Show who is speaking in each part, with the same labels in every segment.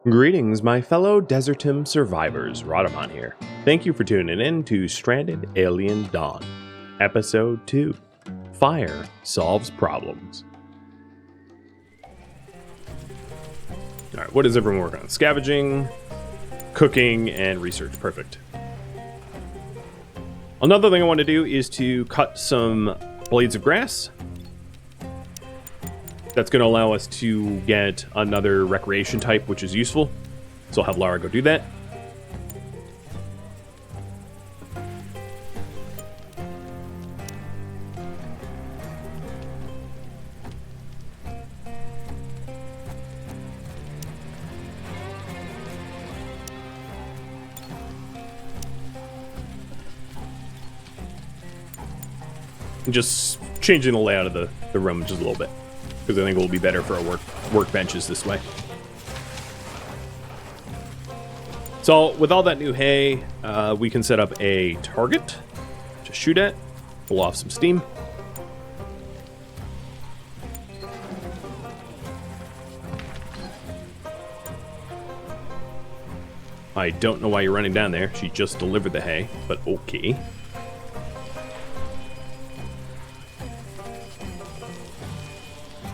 Speaker 1: Greetings, my fellow Desertum survivors. Rodamon here. Thank you for tuning in to Stranded Alien Dawn, Episode 2. Fire Solves Problems. Alright, what does everyone work on? Scavenging, cooking, and research. Perfect. Another thing I want to do is to cut some blades of grass. That's going to allow us to get another recreation type, which is useful. So I'll have Lara go do that. And just changing the layout of the room just a little bit, because I think it will be better for our workbenches this way. So with all that new hay, we can set up a target to shoot at, pull off some steam. I don't know why you're running down there. She just delivered the hay, but okay.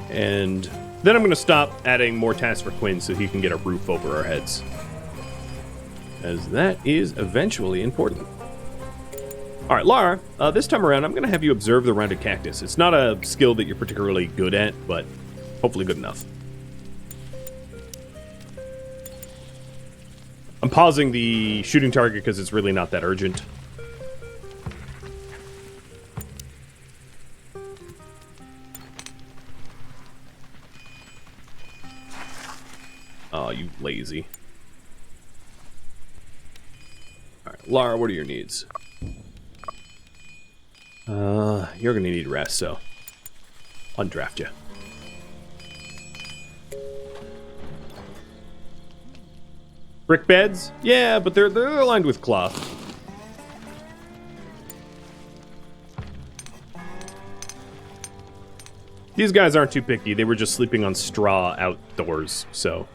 Speaker 1: And then I'm going to stop adding more tasks for Quinn so he can get a roof over our heads, as that is eventually important. All right, Lara, this time around I'm going to have you observe the rounded cactus. It's not a skill that you're particularly good at, but hopefully good enough. I'm pausing the shooting target because it's really not that urgent. Oh, you lazy. Alright, Lara, what are your needs? You're gonna need rest, so undraft you. Brick beds? Yeah, but they're lined with cloth. These guys aren't too picky. They were just sleeping on straw outdoors, so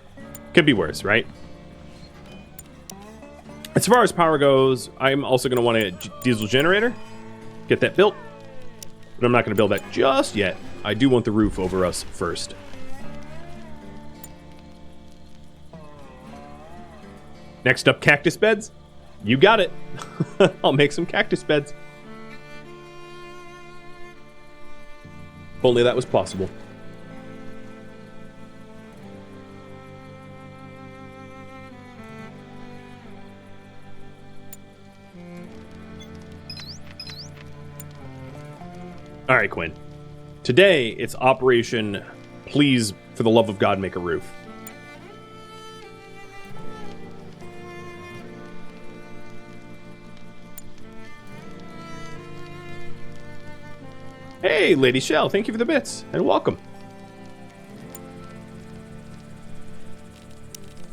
Speaker 1: could be worse, right? As far as power goes, I'm also going to want a diesel generator. Get that built. But I'm not going to build that just yet. I do want the roof over us first. Next up, cactus beds. You got it. I'll make some cactus beds. If only that was possible. All right, Quinn. Today, it's Operation Please, for the love of God, make a roof. Hey, Lady Shell, thank you for the bits, and welcome.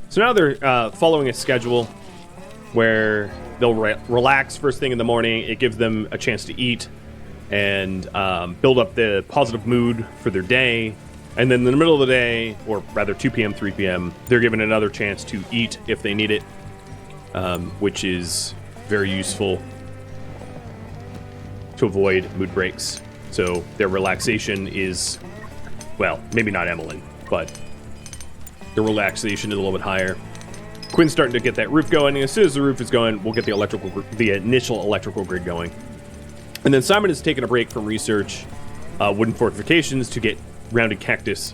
Speaker 1: So now they're following a schedule where they'll relax first thing in the morning. It gives them a chance to eat and build up the positive mood for their day. And then in the middle of the day, or rather 2 p.m., 3 p.m., they're given another chance to eat if they need it, which is very useful to avoid mood breaks. So their relaxation is, well, maybe not Emmeline, but the relaxation is a little bit higher. Quinn's starting to get that roof going, and as soon as the roof is going, we'll get the initial electrical grid going. And then Simon is taking a break from research wooden fortifications to get rounded cactus.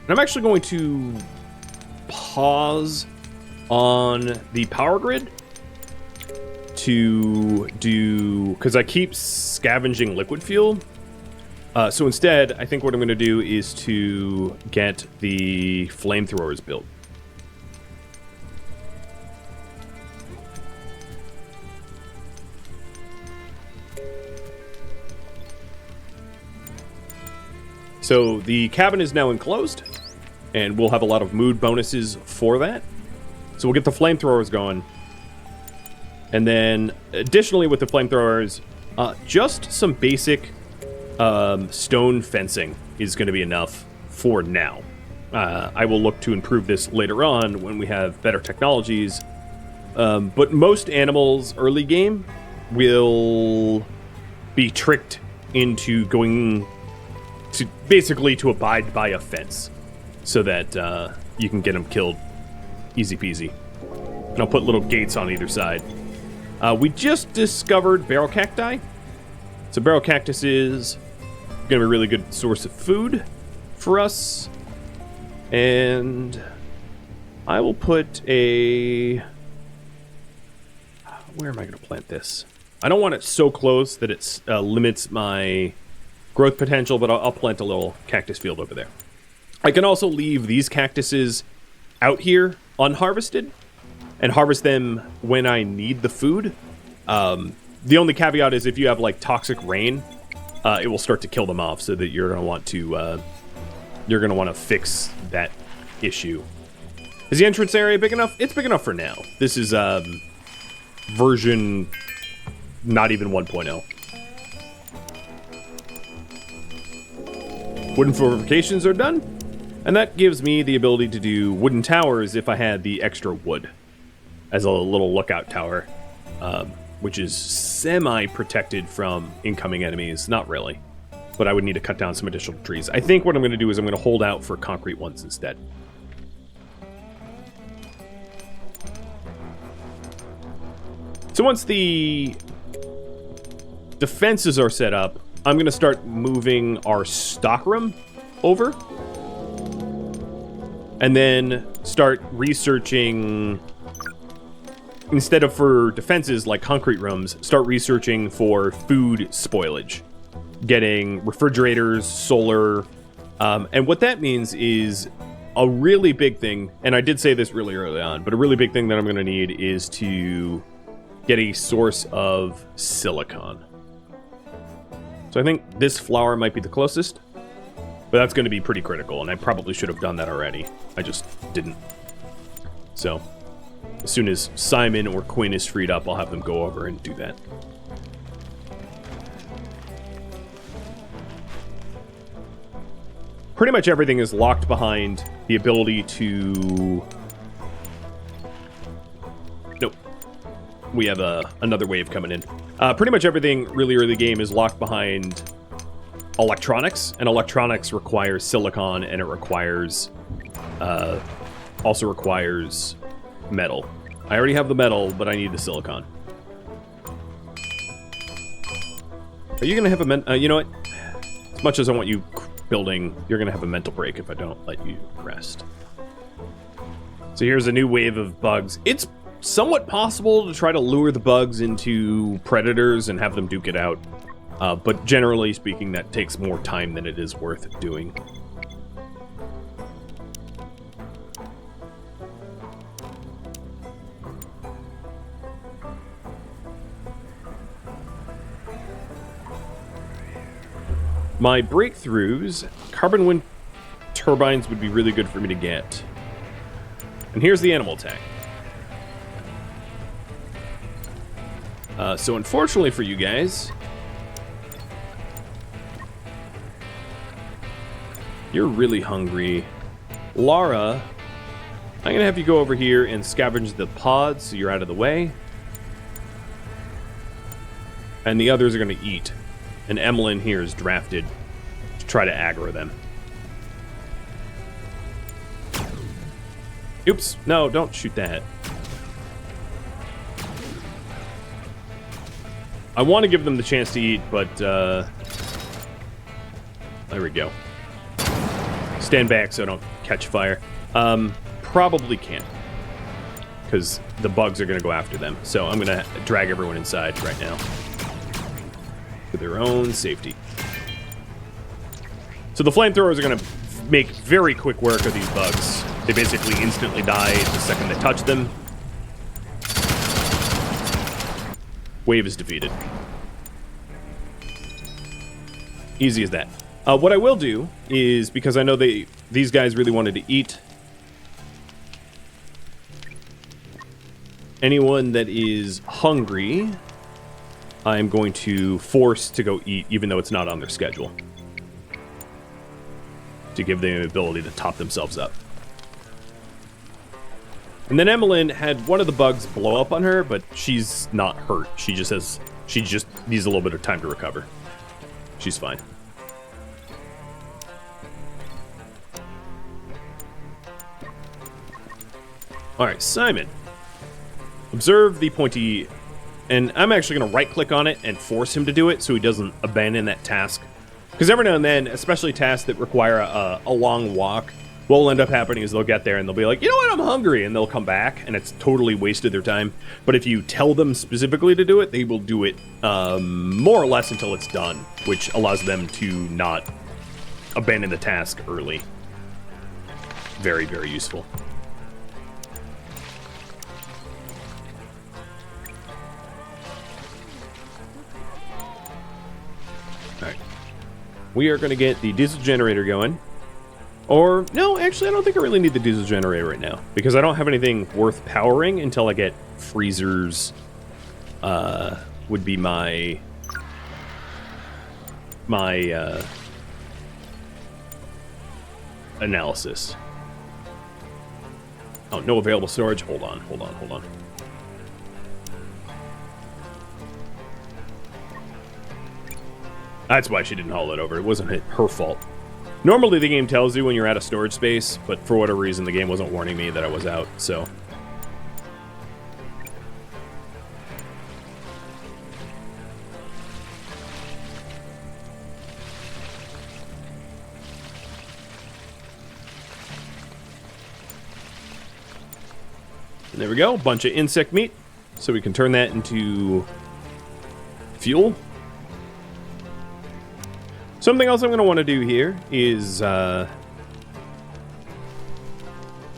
Speaker 1: And I'm actually going to pause on the power grid to do, because I keep scavenging liquid fuel. So instead, I think what I'm going to do is to get the flamethrowers built. So the cabin is now enclosed, and we'll have a lot of mood bonuses for that. So we'll get the flamethrowers going. And then, additionally with the flamethrowers, just some basic stone fencing is going to be enough for now. I will look to improve this later on when we have better technologies. But most animals early game will be tricked into going to basically to abide by a fence so that you can get them killed easy peasy. And I'll put little gates on either side. We just discovered barrel cacti. So barrel cactus is going to be a really good source of food for us. And I will put a... Where am I going to plant this? I don't want it so close that it limits my growth potential, but I'll plant a little cactus field over there. I can also leave these cactuses out here unharvested and harvest them when I need the food. The only caveat is if you have like toxic rain, it will start to kill them off, so that you're going to want to fix that issue. Is the entrance area big enough? It's big enough for now. This is version not even 1.0. Wooden fortifications are done, and that gives me the ability to do wooden towers if I had the extra wood as a little lookout tower, which is semi-protected from incoming enemies. Not really, but I would need to cut down some additional trees. I think what I'm going to do is I'm going to hold out for concrete ones instead. So once the defenses are set up, I'm going to start moving our stockroom over. And then start researching, instead of for defenses like concrete rooms, start researching for food spoilage. Getting refrigerators, solar, and what that means is a really big thing, and I did say this really early on, but a really big thing that I'm going to need is to get a source of silicon. So I think this flower might be the closest, but that's going to be pretty critical, and I probably should have done that already. I just didn't. So as soon as Simon or Quinn is freed up, I'll have them go over and do that. Pretty much everything is locked behind the ability to... Nope. We have another wave coming in. Pretty much everything really early game is locked behind electronics, and electronics requires silicon, and it requires... also requires metal. I already have the metal, but I need the silicon. Are you going to have a... you know what? As much as I want you building, you're going to have a mental break if I don't let you rest. So here's a new wave of bugs. It's somewhat possible to try to lure the bugs into predators and have them duke it out. But generally speaking, that takes more time than it is worth doing. My breakthroughs, carbon wind turbines would be really good for me to get. And here's the animal attack. So unfortunately for you guys, you're really hungry. Lara, I'm going to have you go over here and scavenge the pods so you're out of the way. And the others are going to eat. And Emmeline here is drafted to try to aggro them. Oops. No, don't shoot that. I want to give them the chance to eat, but... there we go. Stand back so I don't catch fire. Probably can't. Because the bugs are going to go after them. So I'm going to drag everyone inside right now. For their own safety. So the flamethrowers are going to make very quick work of these bugs. They basically instantly die the second they touch them. Wave is defeated. Easy as that. What I will do is, because I know these guys really wanted to eat, anyone that is hungry I'm going to force to go eat, even though it's not on their schedule, to give them the ability to top themselves up. And then Emmeline had one of the bugs blow up on her, but she's not hurt. She just needs a little bit of time to recover. She's fine. All right, Simon. Observe the pointy, and I'm actually going to right-click on it and force him to do it so he doesn't abandon that task. Because every now and then, especially tasks that require a long walk, what will end up happening is they'll get there and they'll be like, you know what, I'm hungry, and they'll come back, and it's totally wasted their time. But if you tell them specifically to do it, they will do it more or less until it's done, which allows them to not abandon the task early. Very, very useful. Alright. We are going to get the diesel generator going. Or, no, actually, I don't think I really need the diesel generator right now, because I don't have anything worth powering until I get freezers, would be my analysis. Oh, no available storage. Hold on. That's why she didn't haul it over. It wasn't her fault. Normally the game tells you when you're out of storage space, but for whatever reason the game wasn't warning me that I was out, so. And there we go, bunch of insect meat, so we can turn that into fuel. Something else I'm going to want to do here is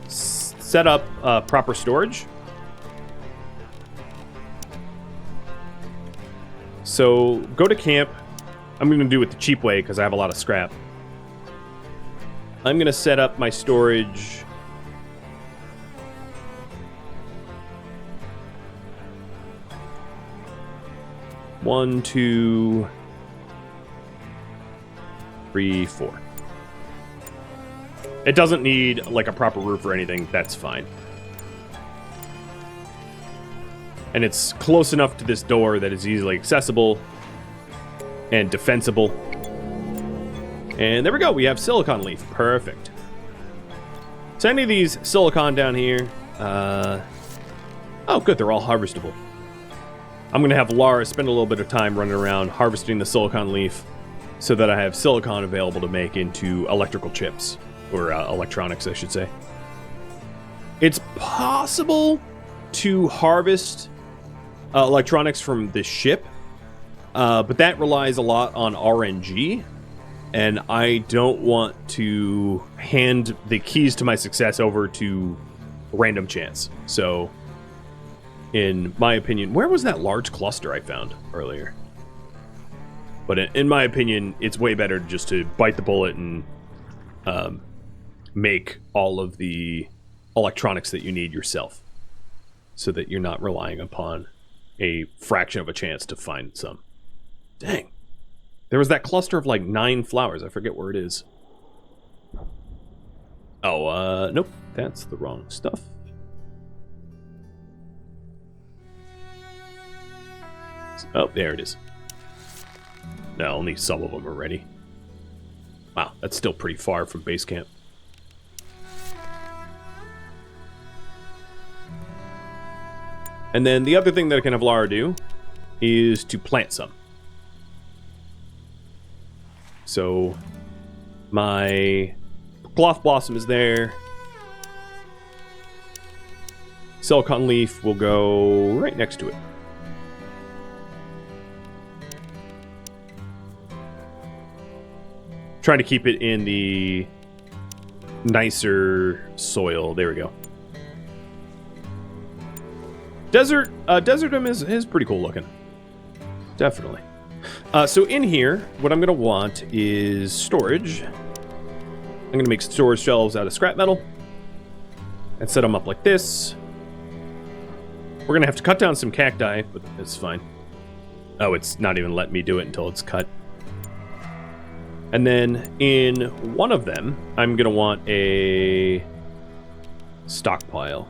Speaker 1: set up proper storage. So go to camp. I'm going to do it the cheap way because I have a lot of scrap. I'm going to set up my storage. One, two, 3, 4. It doesn't need like a proper roof or anything. That's fine. And it's close enough to this door that it's easily accessible and defensible. And there we go. We have silicon leaf. Perfect. So any of these silicon down here. Oh, good. They're all harvestable. I'm going to have Lara spend a little bit of time running around harvesting the silicon leaf, so that I have silicon available to make into electrical chips, or electronics, I should say. It's possible to harvest electronics from the ship, but that relies a lot on RNG, and I don't want to hand the keys to my success over to random chance. So, in my opinion, where was that large cluster I found earlier? But in my opinion, it's way better just to bite the bullet and make all of the electronics that you need yourself, so that you're not relying upon a fraction of a chance to find some. Dang. There was that cluster of like 9 flowers. I forget where it is. Oh, nope. That's the wrong stuff. Oh, there it is. No, only some of them are ready. Wow, that's still pretty far from base camp. And then the other thing that I can have Lara do is to plant some. So my cloth blossom is there. Silicon leaf will go right next to it. Trying to keep it in the nicer soil. There we go. Desertum is pretty cool looking. Definitely. So in here, what I'm going to want is storage. I'm going to make storage shelves out of scrap metal and set them up like this. We're going to have to cut down some cacti, but it's fine. Oh, it's not even letting me do it until it's cut. And then in one of them, I'm going to want a stockpile.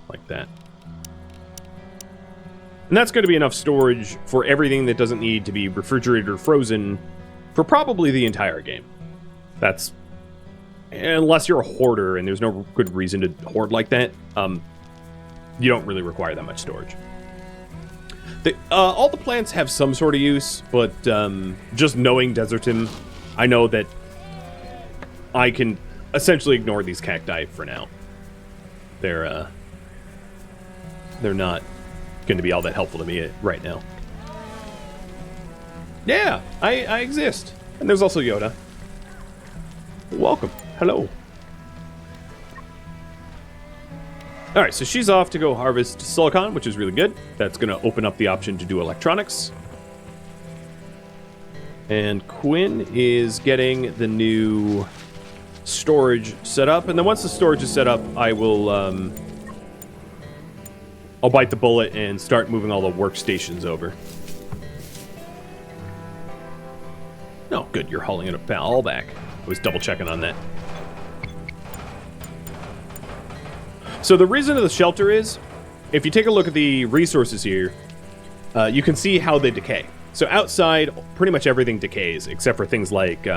Speaker 1: Like that. And that's going to be enough storage for everything that doesn't need to be refrigerated or frozen for probably the entire game. That's... Unless you're a hoarder and there's no good reason to hoard like that, you don't really require that much storage. All the plants have some sort of use, but just knowing Desertum, I know that I can essentially ignore these cacti for now. They're not going to be all that helpful to me right now. Yeah, I exist. And there's also Yoda. Welcome. Hello. Alright, so she's off to go harvest silicon, which is really good. That's going to open up the option to do electronics. And Quinn is getting the new storage set up. And then once the storage is set up, I will... I'll bite the bullet and start moving all the workstations over. Oh, good. You're hauling it all back. I was double checking on that. So the reason of the shelter is, if you take a look at the resources here, you can see how they decay. So outside, pretty much everything decays, except for things like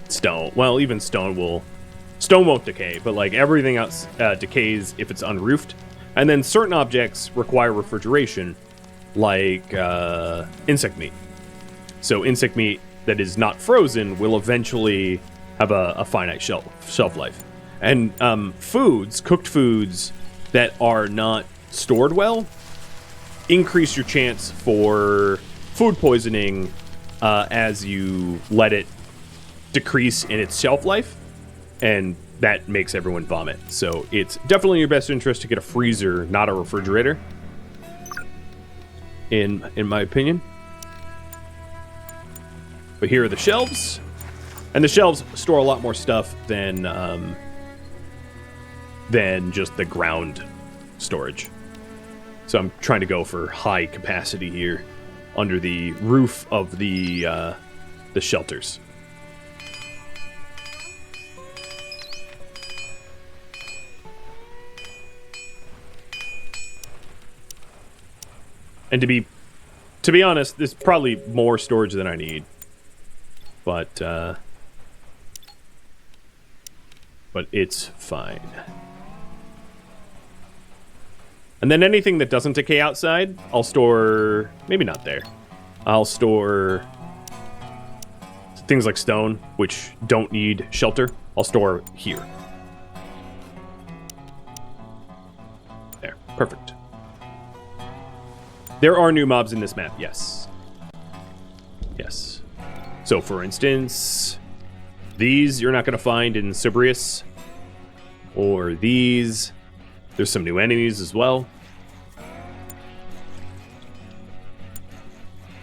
Speaker 1: stone. Well, even stone won't decay, but like everything else decays if it's unroofed. And then certain objects require refrigeration, like insect meat. So insect meat that is not frozen will eventually have a finite shelf life. And cooked foods that are not stored well, increase your chance for food poisoning as you let it decrease in its shelf life, and that makes everyone vomit. So it's definitely in your best interest to get a freezer, not a refrigerator, in my opinion. But here are the shelves, and the shelves store a lot more stuff than just the ground storage. So I'm trying to go for high capacity here under the roof of the shelters. And to be honest, there's probably more storage than I need. But it's fine. And then anything that doesn't decay outside, I'll store... Maybe not there. I'll store things like stone, which don't need shelter. I'll store here. There. Perfect. There are new mobs in this map, yes. Yes. So, for instance, these you're not going to find in Sybrius. Or these. There's some new enemies as well.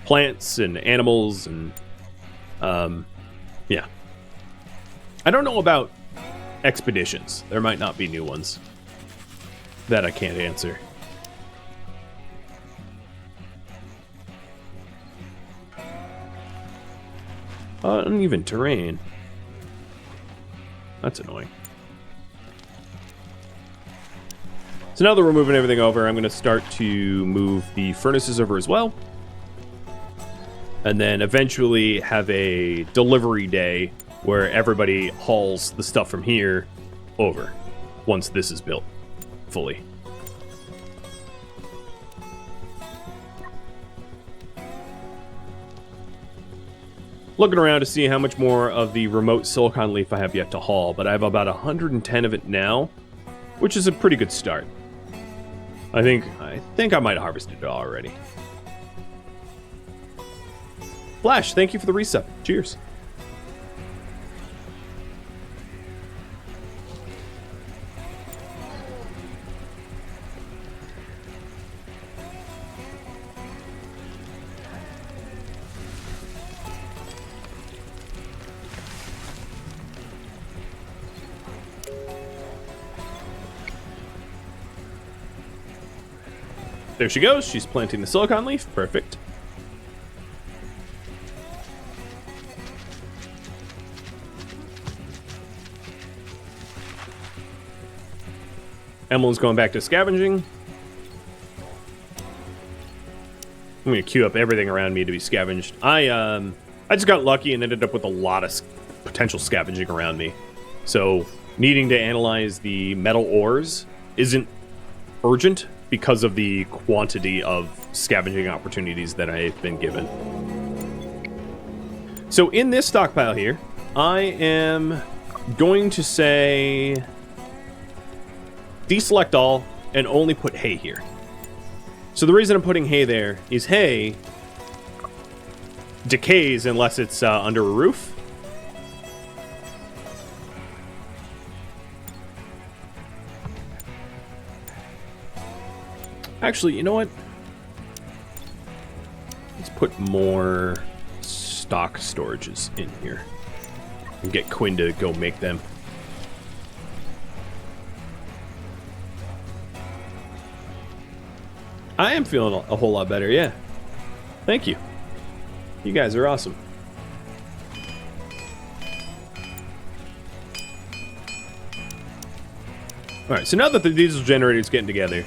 Speaker 1: Plants and animals and... yeah. I don't know about expeditions. There might not be new ones. That I can't answer. Uneven terrain. That's annoying. So now that we're moving everything over, I'm going to start to move the furnaces over as well. And then eventually have a delivery day where everybody hauls the stuff from here over once this is built fully. Looking around to see how much more of the remote silicon leaf I have yet to haul, but I have about 110 of it now, which is a pretty good start. I think I might have harvested it already. Flash, thank you for the resub. Cheers. There she goes. She's planting the silicon leaf. Perfect. Emmeline's going back to scavenging. I'm going to queue up everything around me to be scavenged. I just got lucky and ended up with a lot of potential scavenging around me. So needing to analyze the metal ores isn't urgent because of the quantity of scavenging opportunities that I've been given. So in this stockpile here, I am going to say deselect all and only put hay here. So the reason I'm putting hay there is hay decays unless it's under a roof. Actually, you know what? Let's put more stock storages in here and get Quinn to go make them. I am feeling a whole lot better, yeah. Thank you. You guys are awesome. Alright, so now that the diesel generator is getting together,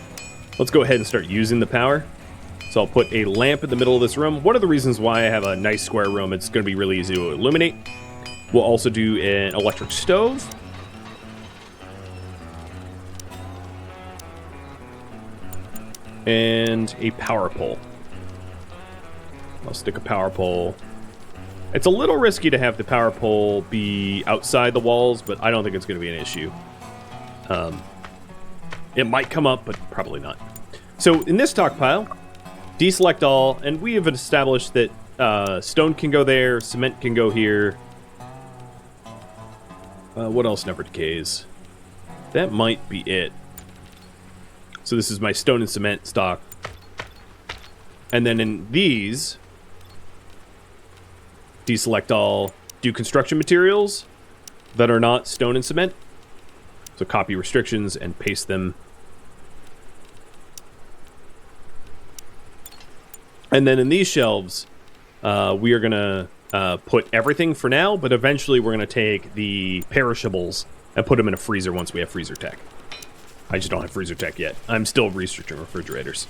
Speaker 1: let's go ahead and start using the power. So I'll put a lamp in the middle of this room. One of the reasons why I have a nice square room, it's going to be really easy to illuminate. We'll also do an electric stove. And a power pole. I'll stick a power pole. It's a little risky to have the power pole be outside the walls, but I don't think it's going to be an issue. It might come up, but probably not. So in this stockpile, deselect all, and we have established that stone can go there, cement can go here. What else never decays? That might be it. So this is my stone and cement stock. And then in these, deselect all, do construction materials that are not stone and cement. So copy restrictions and paste them. And then in these shelves, we are going to put everything for now, but eventually we're going to take the perishables and put them in a freezer once we have freezer tech. I just don't have freezer tech yet. I'm still researching refrigerators.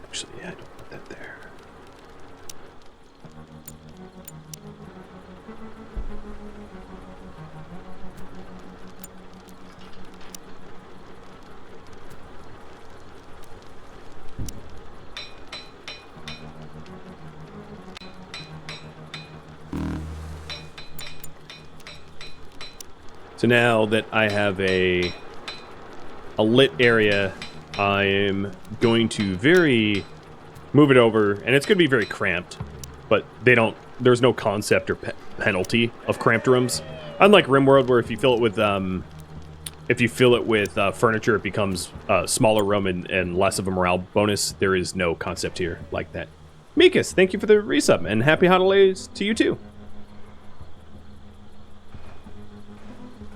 Speaker 1: Actually, yeah, I don't put that there. So now that I have a lit area, I'm going to move it over, and it's going to be very cramped, but there's no concept or penalty of cramped rooms. Unlike RimWorld, where if you fill it with furniture, it becomes a smaller room and less of a morale bonus. There is no concept here like that. Mikas, thank you for the resub, and happy holidays to you too.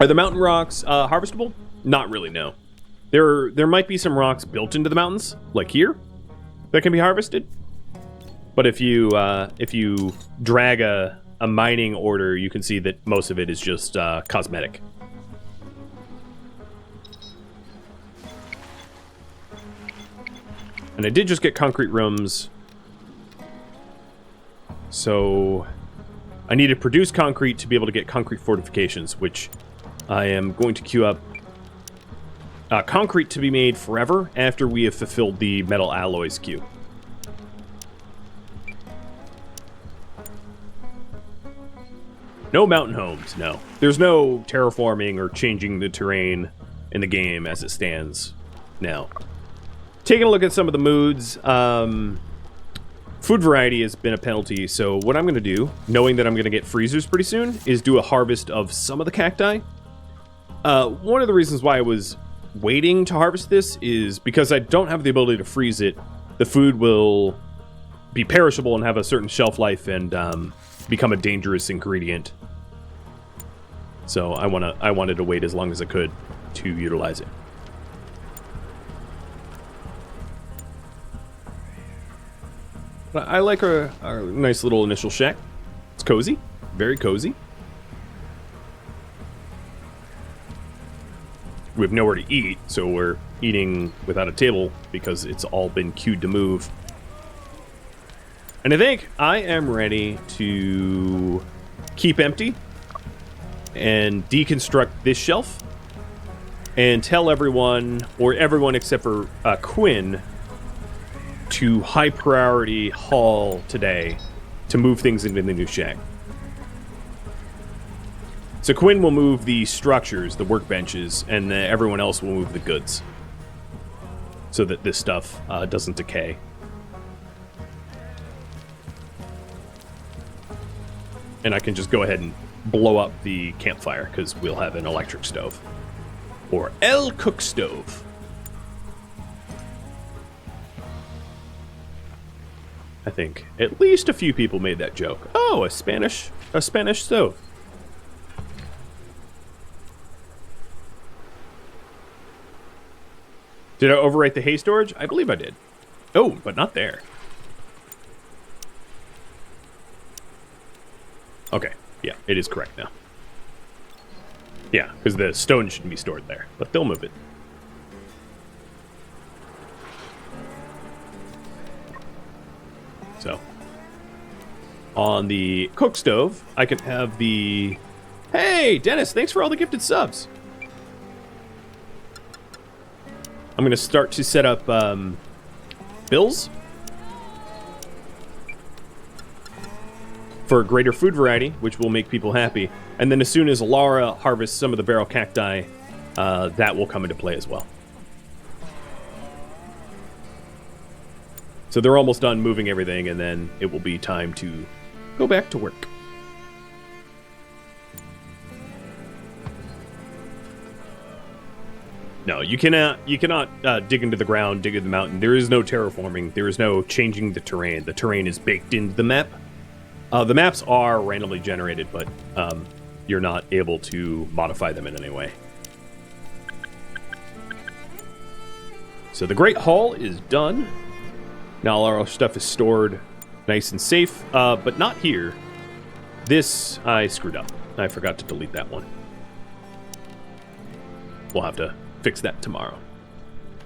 Speaker 1: Are the mountain rocks harvestable? Not really, no. There might be some rocks built into the mountains, like here, that can be harvested. But if you drag a mining order, you can see that most of it is just cosmetic. And I did just get concrete rooms. So I need to produce concrete to be able to get concrete fortifications, which I am going to queue up concrete to be made forever after we have fulfilled the metal alloys queue. No mountain homes, no. There's no terraforming or changing the terrain in the game as it stands now. Taking a look at some of the moods, food variety has been a penalty, so what I'm going to do, knowing that I'm going to get freezers pretty soon, is do a harvest of some of the cacti. One of the reasons why I was waiting to harvest this is because I don't have the ability to freeze it. The food will be perishable and have a certain shelf life and become a dangerous ingredient. So I wanted to wait as long as I could to utilize it. But I like our nice little initial shack. It's cozy, very cozy. We have nowhere to eat, so we're eating without a table because it's all been queued to move. And I think I am ready to keep empty and deconstruct this shelf and tell everyone, or everyone except for Quinn, to high priority haul today to move things into the new shack. So Quinn will move the structures, the workbenches, and everyone else will move the goods so that this stuff doesn't decay. And I can just go ahead and blow up the campfire because we'll have an electric stove. Or El Cook Stove. I think at least a few people made that joke. Oh, a Spanish stove. Did I overwrite the hay storage? I believe I did. Oh, but not there. Okay, yeah, it is correct now. Yeah, because the stone shouldn't be stored there, but they'll move it. So, on the cook stove, I can have the... Hey, Dennis, thanks for all the gifted subs. I'm going to start to set up bills for greater food variety, which will make people happy. And then as soon as Laura harvests some of the barrel cacti, that will come into play as well. So they're almost done moving everything, and then it will be time to go back to work. No, you cannot dig into the ground, dig into the mountain. There is no terraforming. There is no changing the terrain. The terrain is baked into the map. The maps are randomly generated, but you're not able to modify them in any way. So the Great Hall is done. Now all our stuff is stored nice and safe, but not here. This, I screwed up. I forgot to delete that one. We'll have to fix that tomorrow.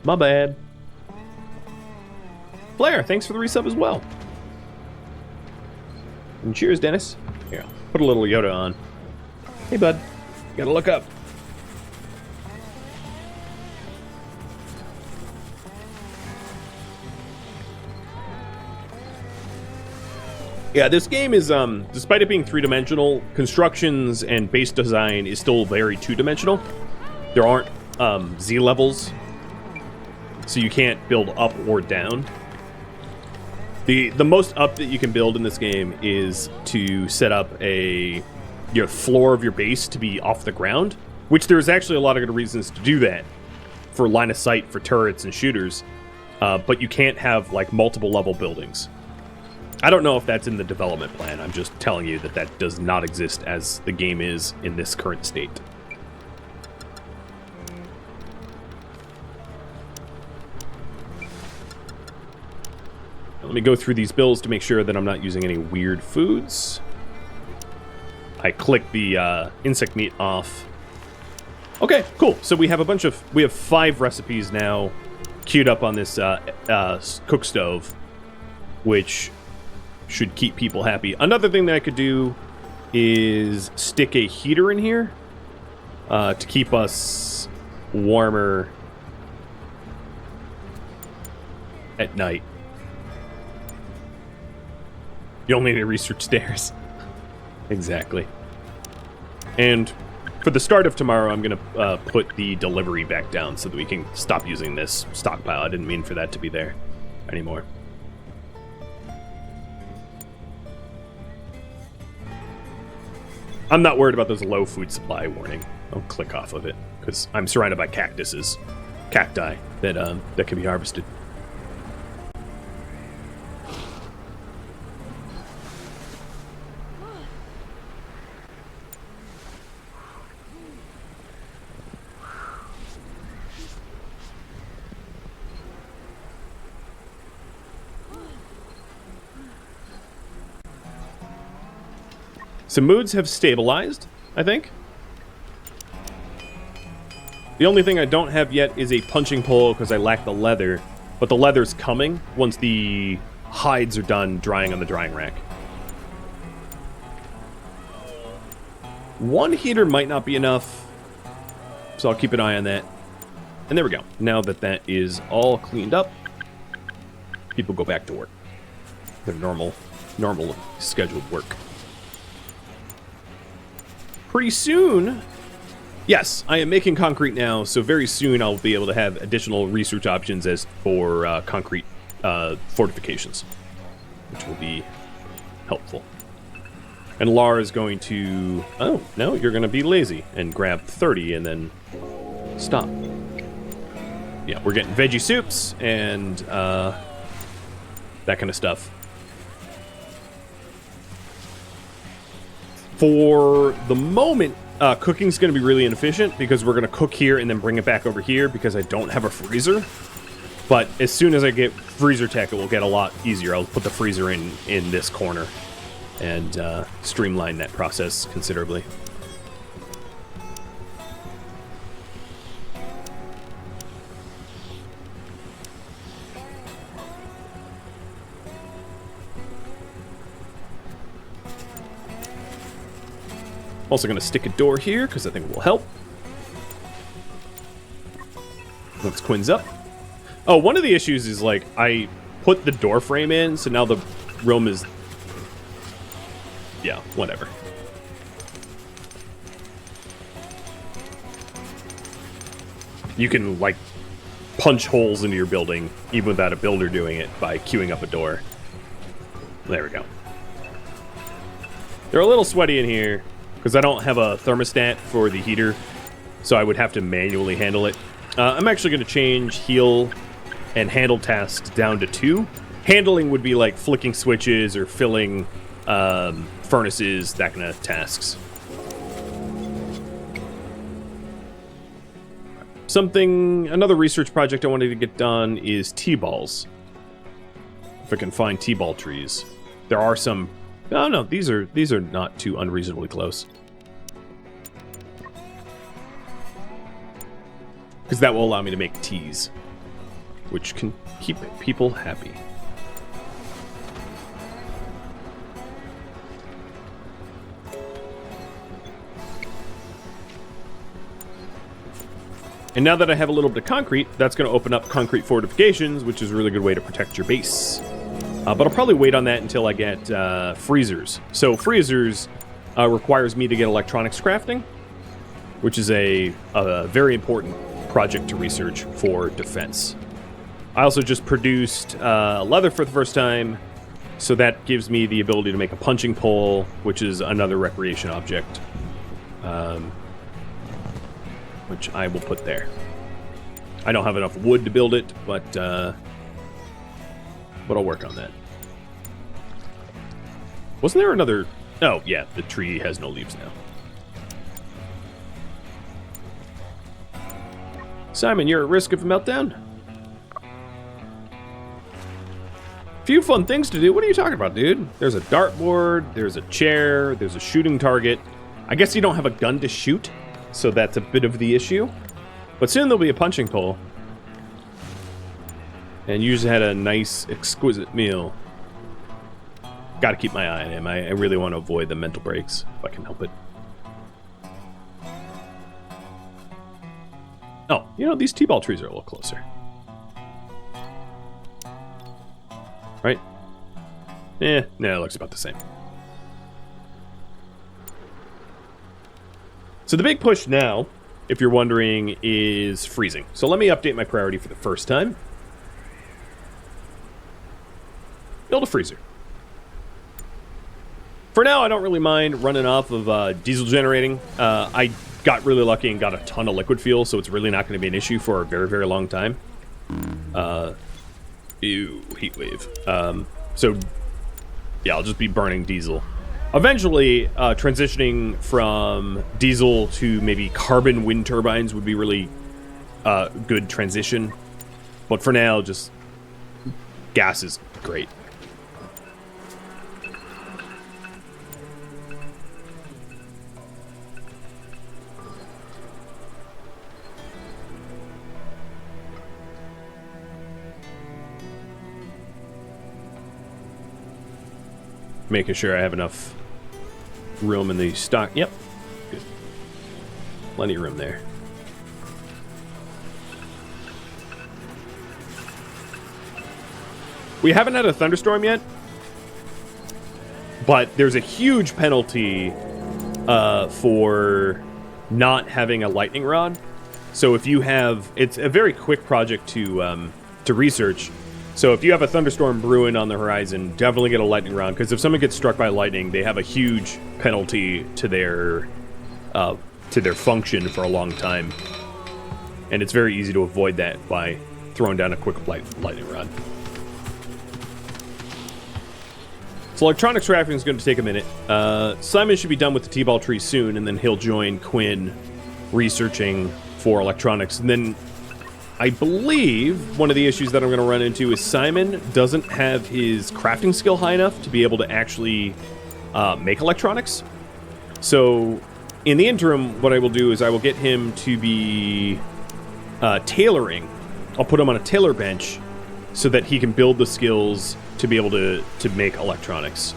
Speaker 1: My bad. Blair, thanks for the resub as well. And cheers, Dennis. Here, put a little Yoda on. Hey, bud. Gotta look up. Yeah, this game is, despite it being three-dimensional, constructions and base design is still very two-dimensional. There aren't Z levels, so you can't build up or down. The most up that you can build in this game is to set up your floor of your base to be off the ground, which there's actually a lot of good reasons to do that for line of sight for turrets and shooters, but you can't have like multiple level buildings. I don't know if that's in the development plan. I'm just telling you that that does not exist as the game is in this current state. Let me go through these bills to make sure that I'm not using any weird foods. I click the insect meat off. Okay, cool. So we have we have 5 recipes now queued up on this cook stove, which should keep people happy. Another thing that I could do is stick a heater in here to keep us warmer at night. You only need to research stairs. Exactly. And for the start of tomorrow, I'm going to put the delivery back down so that we can stop using this stockpile. I didn't mean for that to be there anymore. I'm not worried about those low food supply warning. I'll click off of it because I'm surrounded by cacti that can be harvested. So moods have stabilized, I think. The only thing I don't have yet is a punching pole because I lack the leather. But the leather's coming once the hides are done drying on the drying rack. One heater might not be enough, so I'll keep an eye on that. And there we go. Now that that is all cleaned up, people go back to work. Their normal scheduled work. Pretty soon, yes, I am making concrete now, so very soon I'll be able to have additional research options as for concrete fortifications, which will be helpful. And Lar is going to... Oh, no, you're going to be lazy and grab 30 and then stop. Yeah, we're getting veggie soups and that kind of stuff. For the moment, cooking's going to be really inefficient because we're going to cook here and then bring it back over here because I don't have a freezer. But as soon as I get freezer tech, it will get a lot easier. I'll put the freezer in this corner and streamline that process considerably. Also going to stick a door here because I think it will help. Once Quinn's up. Oh, one of the issues is like I put the door frame in, so now the room is... Yeah, whatever. You can, like, punch holes into your building, even without a builder doing it, by queuing up a door. There we go. They're a little sweaty in here, because I don't have a thermostat for the heater, so I would have to manually handle it. I'm actually going to change heal and handle tasks down to 2. Handling would be like flicking switches or filling... furnaces, that kind of tasks. Another research project I wanted to get done is T-balls. If I can find T-ball trees. There are some... Oh no, these are not too unreasonably close. Because that will allow me to make teas, which can keep people happy. And now that I have a little bit of concrete, that's going to open up concrete fortifications, which is a really good way to protect your base. But I'll probably wait on that until I get freezers. So freezers requires me to get electronics crafting, which is a very important project to research for defense. I also just produced leather for the first time, so that gives me the ability to make a punching pole, which is another recreation object. Which I will put there. I don't have enough wood to build it, but I'll work on that. Wasn't there another... Oh, yeah, the tree has no leaves now. Simon, you're at risk of a meltdown? Few fun things to do. What are you talking about, dude? There's a dartboard, there's a chair, there's a shooting target. I guess you don't have a gun to shoot, so that's a bit of the issue. But soon there'll be a punching pole. And you just had a nice, exquisite meal. Gotta keep my eye on him. I really want to avoid the mental breaks, if I can help it. Oh, you know, these T-ball trees are a little closer. Right? No, it looks about the same. So the big push now, if you're wondering, is freezing. So let me update my priority for the first time. Build a freezer. For now, I don't really mind running off of diesel generating. I got really lucky and got a ton of liquid fuel, so it's really not going to be an issue for a very, very long time. Ew, heat wave. So, yeah, I'll just be burning diesel. Eventually, transitioning from diesel to maybe carbon wind turbines would be really good transition. But for now, just gas is great. Making sure I have enough room in the stock. Yep. Good. Plenty of room there. We haven't had a thunderstorm yet, but there's a huge penalty for not having a lightning rod. So if you have, it's a very quick project to research. So if you have a thunderstorm brewing on the horizon, definitely get a lightning rod, because if someone gets struck by lightning, they have a huge penalty to their function for a long time, and it's very easy to avoid that by throwing down a quick lightning rod. So electronics crafting is going to take a minute. Simon should be done with the T-ball tree soon, and then he'll join Quinn researching for electronics. And then I believe one of the issues that I'm going to run into is Simon doesn't have his crafting skill high enough to be able to actually make electronics. So in the interim, what I will do is I will get him to be tailoring. I'll put him on a tailor bench so that he can build the skills to be able to make electronics.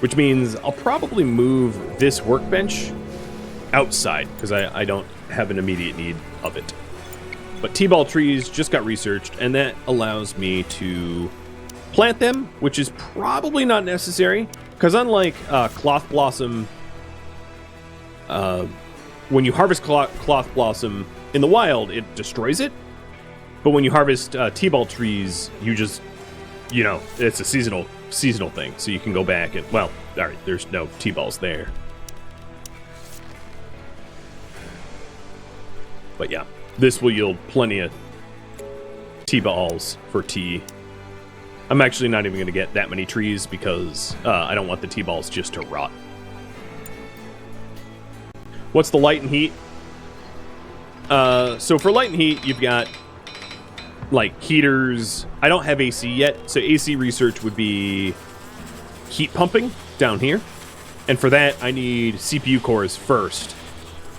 Speaker 1: Which means I'll probably move this workbench outside, because I don't have an immediate need of it. But T-ball trees just got researched, and that allows me to plant them, which is probably not necessary, because unlike cloth blossom, when you harvest cloth blossom in the wild, it destroys it. But when you harvest T-ball trees, you just, it's a seasonal thing, so you can go back and, well, all right, there's no T-balls there. But yeah, this will yield plenty of T-balls for tea. I'm actually not even going to get that many trees because I don't want the T-balls just to rot. What's the light and heat? So for light and heat, you've got like heaters. I don't have AC yet, so AC research would be heat pumping down here. And for that, I need CPU cores first.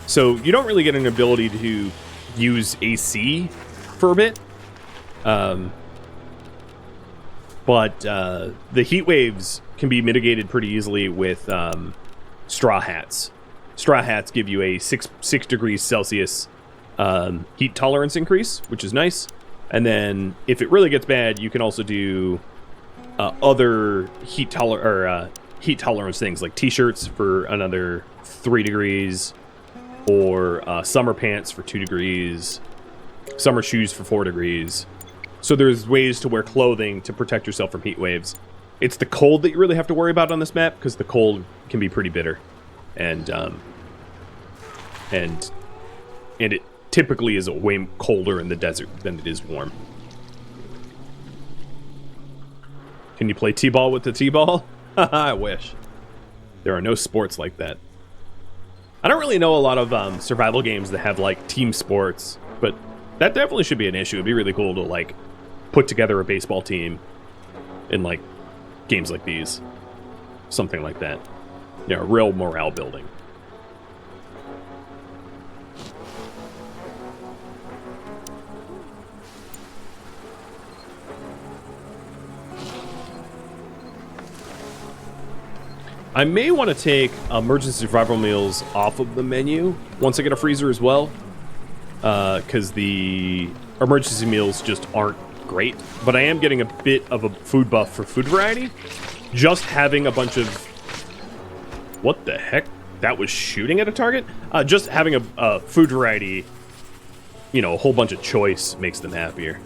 Speaker 1: So you don't really get an ability to use AC for a bit. But the heat waves can be mitigated pretty easily with straw hats. Straw hats give you a 6 degrees Celsius heat tolerance increase, which is nice. And then if it really gets bad, you can also do other heat tolerance things, like t-shirts for another 3 degrees, or summer pants for 2 degrees, summer shoes for 4 degrees. So there's ways to wear clothing to protect yourself from heat waves. It's the cold that you really have to worry about on this map, because the cold can be pretty bitter, and it typically is way colder in the desert than it is warm. Can you play T-ball with the T-ball? I wish. There are no sports like that. I don't really know a lot of survival games that have like team sports, but that definitely should be an issue. It'd be really cool to like put together a baseball team in like games like these. Something like that. Yeah, real morale building. I may want to take emergency survival meals off of the menu once I get a freezer as well, because the emergency meals just aren't great. But I am getting a bit of a food buff for food variety. Just having a bunch of... What the heck? That was shooting at a target? Just having a food variety, a whole bunch of choice makes them happier.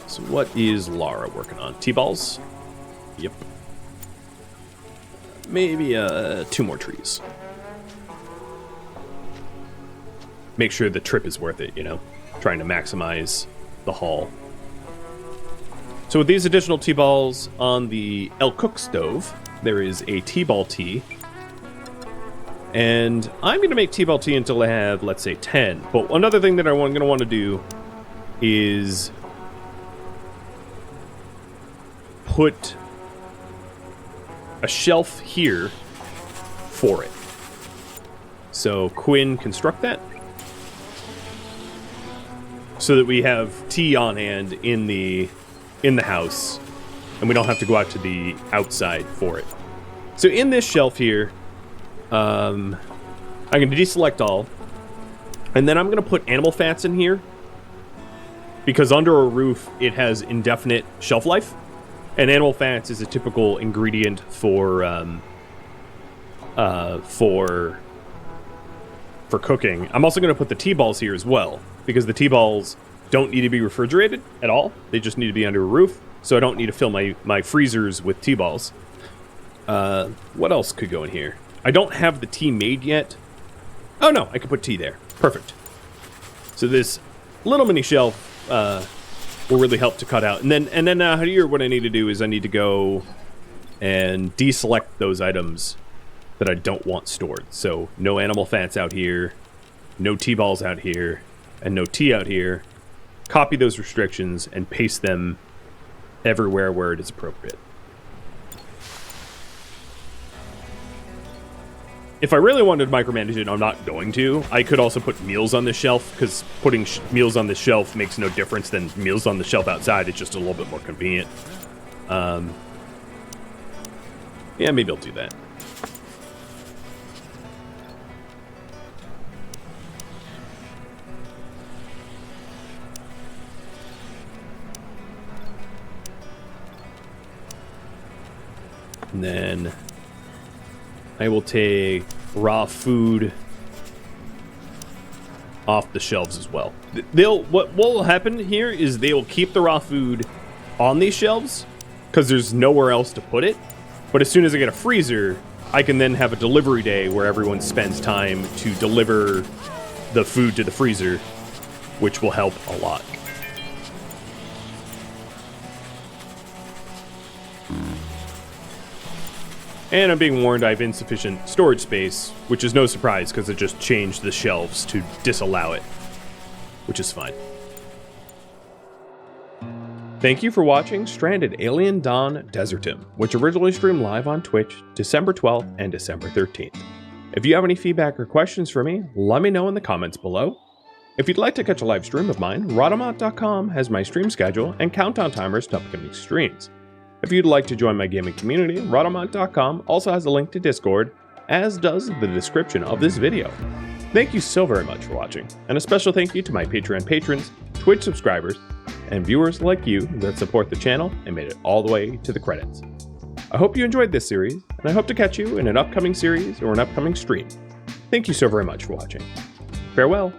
Speaker 1: So what is Lara working on? T-balls? Yep. Maybe 2 more trees. Make sure the trip is worth it, trying to maximize the haul. So with these additional T-balls on the El Cook stove, there is a T-ball tea. And I'm going to make T-ball tea until I have, let's say, 10. But another thing that I'm going to want to do is put a shelf here for it. So Quinn construct that. so that we have tea on hand in the house, and we don't have to go out to the outside for it. So in this shelf here, I'm going to deselect all, and then I'm going to put animal fats in here, because under a roof it has indefinite shelf life, and animal fats is a typical ingredient for cooking. I'm also going to put the tea balls here as well, because the tea balls don't need to be refrigerated at all. They just need to be under a roof, so I don't need to fill my freezers with tea balls. What else could go in here? I don't have the tea made yet. Oh no, I could put tea there. Perfect. So this little mini shelf will really help to cut out. And then here, what I need to do is I need to go and deselect those items that I don't want stored. So no animal fats out here, no tea balls out here, and no tea out here. Copy those restrictions and paste them everywhere where it is appropriate. If I really wanted to micromanage it, I'm not going to. I could also put meals on this shelf, because putting meals on this shelf makes no difference than meals on the shelf outside. It's just a little bit more convenient. Yeah, maybe I'll do that. And then I will take raw food off the shelves as well. What will happen here is they will keep the raw food on these shelves because there's nowhere else to put it. But as soon as I get a freezer, I can then have a delivery day where everyone spends time to deliver the food to the freezer, which will help a lot. And I'm being warned I have insufficient storage space, which is no surprise because it just changed the shelves to disallow it, which is fine. Thank you for watching Stranded: Alien Dawn Desertum, which originally streamed live on Twitch December 12th and December 13th. If you have any feedback or questions for me, let me know in the comments below. If you'd like to catch a live stream of mine, Rodamont.com has my stream schedule and countdown timers to upcoming streams. If you'd like to join my gaming community, Rodamont.com also has a link to Discord, as does the description of this video. Thank you so very much for watching, and a special thank you to my Patreon patrons, Twitch subscribers, and viewers like you that support the channel and made it all the way to the credits. I hope you enjoyed this series, and I hope to catch you in an upcoming series or an upcoming stream. Thank you so very much for watching. Farewell.